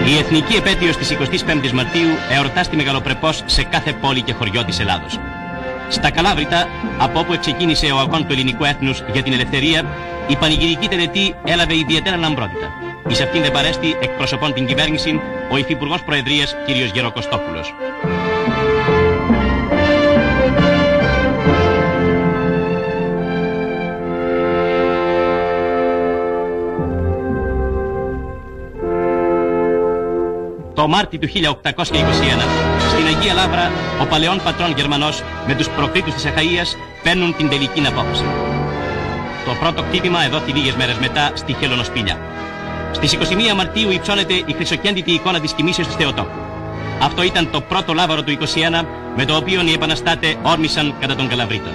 Η εθνική επέτειος της 25ης Μαρτίου εορτάστη μεγαλοπρεπώς σε κάθε πόλη και χωριό της Ελλάδος. Στα Καλάβρητα, από όπου ξεκίνησε ο αγών του ελληνικού έθνους για την ελευθερία, η πανηγυρική τελετή έλαβε ιδιαίτερα λαμπρότητα. Εις αυτήν δεν παρέστη εκπροσωπών την κυβέρνηση ο Υφυπουργός Προεδρίας κ. Γεροκωστόπουλος. Το Μάρτι του 1821, στην Αγία Λαύρα, ο παλαιόν πατρόν Γερμανός με τους προκρίτους της Αχαΐας παίρνουν την τελική απόφαση. Το πρώτο κτύπημα εδόθη λίγες μέρες μετά στη Χελωνοσπήλια. Στις 21 Μαρτίου υψώνεται η χρυσοκέντητη εικόνα της κοιμήσεως της Θεοτόκου. Αυτό ήταν το πρώτο λάβαρο του 21 με το οποίο οι επαναστάτες όρμησαν κατά των Καλαβρίτων.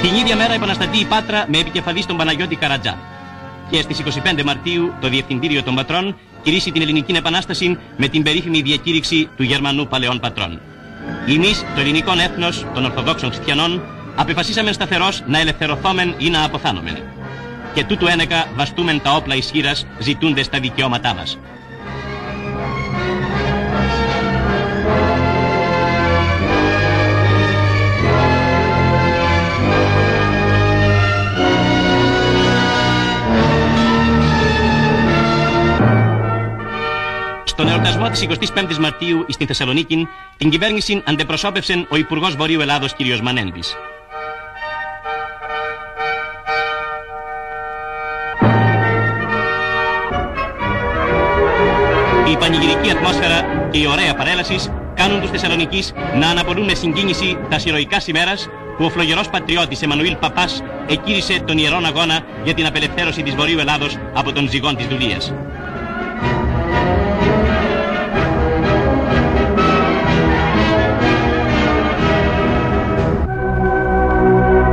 Την ίδια μέρα επαναστατεί η Πάτρα με επικεφαλής τον Παναγιώτη Καρατζά. Και στις 25 Μαρτίου το Διευθυντήριο των Πατρών κηρύσσει την ελληνική επανάσταση με την περίφημη διακήρυξη του Γερμανού παλαιών πατρών. Εμείς, το ελληνικό έθνος των Ορθοδόξων Χριστιανών, απεφασίσαμε σταθερώς να ελευθερωθόμεν ή να αποθάνομεν. Και τούτου ένεκα βαστούμεν τα όπλα ισχύρας, ζητούντες τα δικαιώματά μας. Στον εορτασμό της 25ης Μαρτίου στην Θεσσαλονίκη, την κυβέρνηση αντεπροσώπευσε ο Υπουργός Βορείου Ελλάδος κ. Μανέντης. Η πανηγυρική ατμόσφαιρα και η ωραία παρέλαση κάνουν τους Θεσσαλονικείς να αναπολούν με συγκίνηση τα ηρωικά ημέρας που ο φλογερός πατριώτης Εμμανουήλ Παπάς εκήρυσε τον ιερόν αγώνα για την απελευθέρωση της Βορείου Ελλάδος από τον ζυγόν της δουλείας.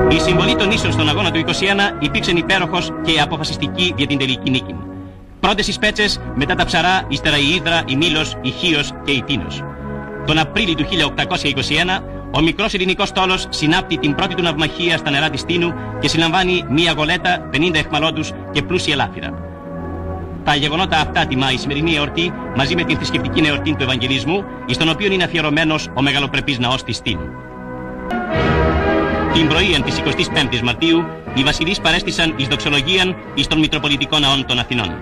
Η συμβολή των ίσων στον αγώνα του 21 υπήρξε υπέροχος και αποφασιστική για την τελική νίκη. Πρώτες οι Σπέτσες, μετά τα Ψαρά, ύστερα η Ύδρα, η Μήλος, η Χίος και η Τίνος. Τον Απρίλιο του 1821, ο μικρός ελληνικός στόλος συνάπτει την πρώτη του ναυμαχία στα νερά της Τίνου και συλλαμβάνει μία γολέτα, 50 αιχμαλώτους και πλούσια ελάφυρα. Τα γεγονότα αυτά τιμά η σημερινή εορτή μαζί με την θρησκευτική εορτή του Ευαγγελισμού, εις τον οποίον είναι αφιερωμένος ο μεγαλοπρεπής ναός της Τίνου. Την πρωίαν της 25ης Μαρτίου, οι βασιλείς παρέστησαν εις δοξολογίαν εις των Μητροπολιτικών Ναών των Αθηνών.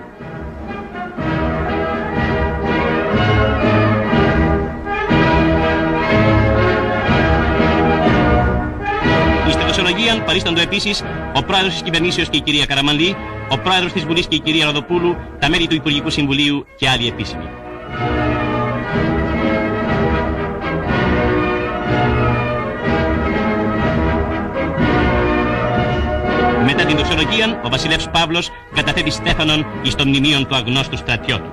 Εις τη δοξολογίαν παρίσταντο επίσης ο πρόεδρος της κυβερνήσεως και η κυρία Καραμανλή, ο πρόεδρος της Βουλής και η κυρία Ροδοπούλου, τα μέλη του Υπουργικού Συμβουλίου και άλλοι επίσημοι. Μετά την δοξολογία, ο βασιλεύς Παύλος καταθέτει στέφανον εις το μνημείον του αγνώστου στρατιώτου.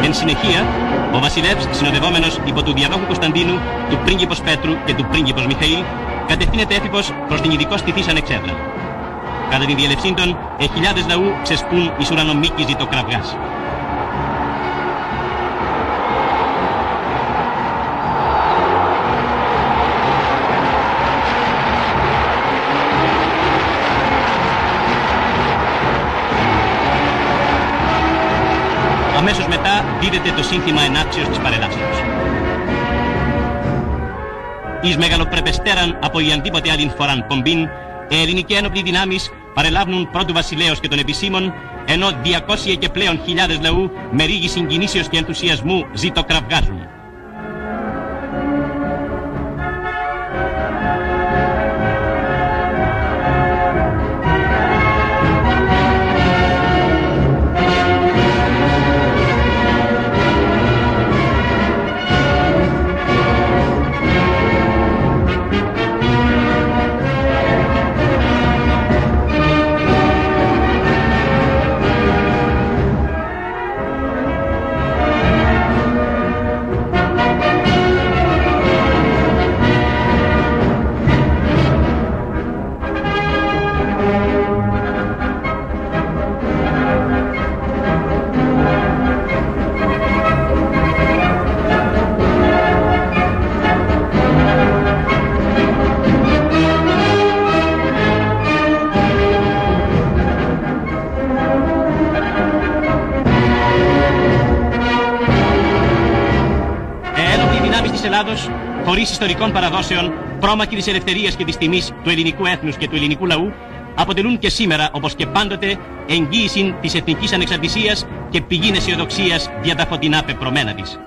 Εν συνεχεία, ο βασιλεύς, συνοδευόμενος υπό του διαδόχου Κωνσταντίνου, του πρίγκιπος Πέτρου και του πρίγκιπος Μιχαήλ, κατευθύνεται έφυπος προς την ειδικώς στηθήσαν εξέδρα. Κατά την διελευσήν των, χιλιάδες λαού ξεσπούν εις ουρανομίκης ζητοκραυγάς. Αμέσως μετά δίδεται το σύνθημα ενάρξεως της παρελάσεως. Εις μεγαλοπρεπεστέραν από η αντίποτε άλλην φοράν πομπήν, οι ελληνικοί ένοπλοι δυνάμεις παρελάβουν πρώτου βασιλέως και των επισήμων, ενώ 200 και πλέον χιλιάδες λαού με ρίγη συγκινήσεως και ενθουσιασμού ζητοκραυγάζουν. Ελλάδος, χωρίς ιστορικών παραδόσεων, πρόμαχοι της ελευθερίας και της τιμής του ελληνικού έθνους και του ελληνικού λαού, αποτελούν και σήμερα, όπως και πάντοτε, εγγύηση της εθνικής ανεξαρτησίας και πηγή αισιοδοξίας για τα φωτεινά πεπρωμένα της.